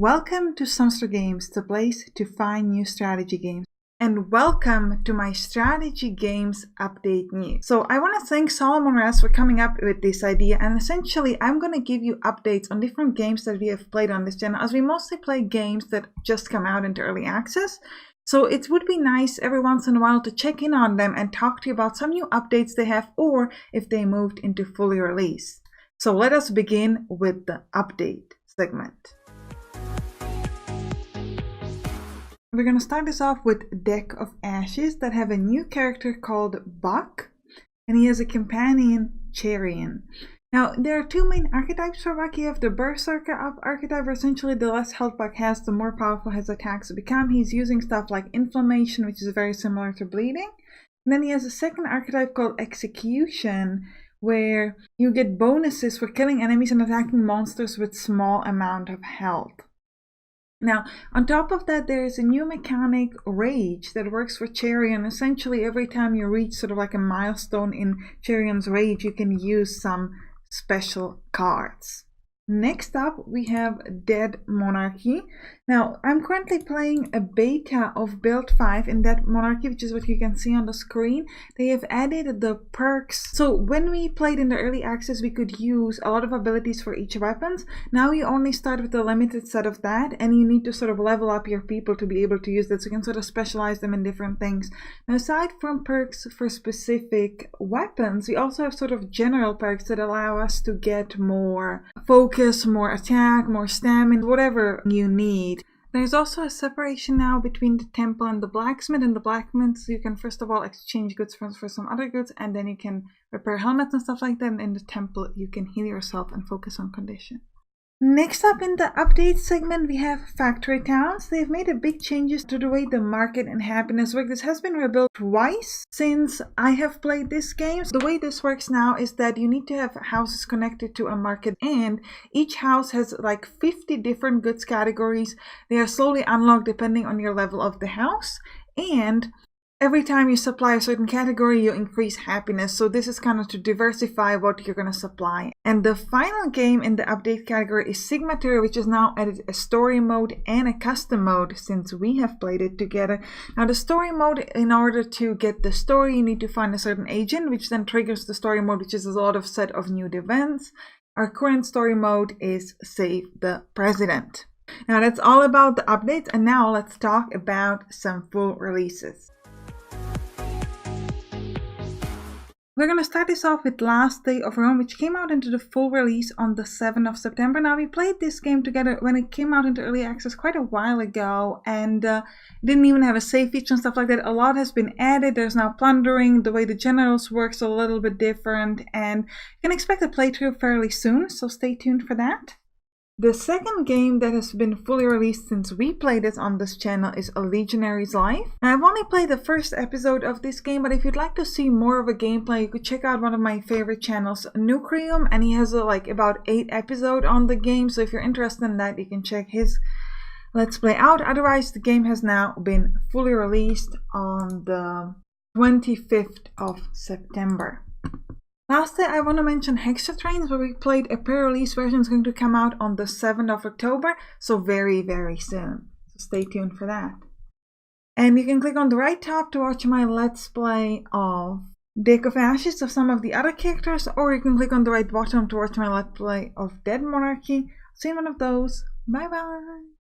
Welcome to Sampstra Games, the place to find new strategy games. And welcome to my strategy games update news. So I want to thank Solomon Raz for coming up with this idea, and essentially I'm going to give you updates on different games that we have played on this channel, as we mostly play games that just come out into early access. So it would be nice every once in a while to check in on them and talk to you about some new updates they have, or if they moved into fully release. So let us begin with the update segment. We're going to start this off with Deck of Ashes that have a new character called Buck, and he has a companion, Charian. Now, there are two main archetypes for Buck. You have the Berserker archetype, where essentially the less health Buck has, the more powerful his attacks become. He's using stuff like Inflammation, which is very similar to Bleeding. And then he has a second archetype called Execution, where you get bonuses for killing enemies and attacking monsters with small amount of health. Now, on top of that, there is a new mechanic, Rage, that works for Charian. Essentially, every time you reach sort of like a milestone in Charian's Rage, you can use some special cards. Next up, we have Dead Monarchy. Now, I'm currently playing a beta of Build 5 in Dead Monarchy, which is what you can see on the screen. They have added the perks. So when we played in the early access, we could use a lot of abilities for each weapons. Now you only start with a limited set of that, and you need to sort of level up your people to be able to use that. So you can sort of specialize them in different things. Now, aside from perks for specific weapons, we also have sort of general perks that allow us to get more focus, more attack, more stamina, whatever you need. There's also a separation now between the temple and the blacksmith. In the blacksmith, you can first of all exchange goods for some other goods, and then you can repair helmets and stuff like that. And in the temple, you can heal yourself and focus on condition. Next up in the update segment, we have Factory Towns. They've made a big changes to the way the market and happiness work. This has been rebuilt twice since I have played this game. So the way this works now is that you need to have houses connected to a market, and each house has like 50 different goods categories. They are slowly unlocked depending on your level of the house, and every time you supply a certain category, you increase happiness. So this is kind of to diversify what you're going to supply. And the final game in the update category is Sigmature, which has now added a story mode and a custom mode since we have played it together. Now, the story mode, in order to get the story, you need to find a certain agent, which then triggers the story mode, which is a lot of set of new events. Our current story mode is Save the President. Now, that's all about the updates. And now let's talk about some full releases. We're going to start this off with Last Day of Rome, which came out into the full release on the 7th of September. Now, we played this game together when it came out into early access quite a while ago, and it didn't even have a save feature and stuff like that. A lot has been added. There's now plundering. The way the generals works a little bit different, and you can expect a playthrough fairly soon, so stay tuned for that. The second game that has been fully released since we played it on this channel is A Legionary's Life. Now, I've only played the first episode of this game, but if you'd like to see more of a gameplay, you could check out one of my favorite channels, Nookrium, and he has like about 8 episodes on the game, so if you're interested in that, you can check his Let's Play out. Otherwise, the game has now been fully released on the 25th of September. Lastly, I want to mention Hexa Trains, where we played a pre-release version. Is going to come out on the 7th of October, so very, very soon. So stay tuned for that. And you can click on the right top to watch my Let's Play of Deck of Ashes of some of the other characters, or you can click on the right bottom to watch my Let's Play of Dead Monarchy. See you in one of those. Bye bye!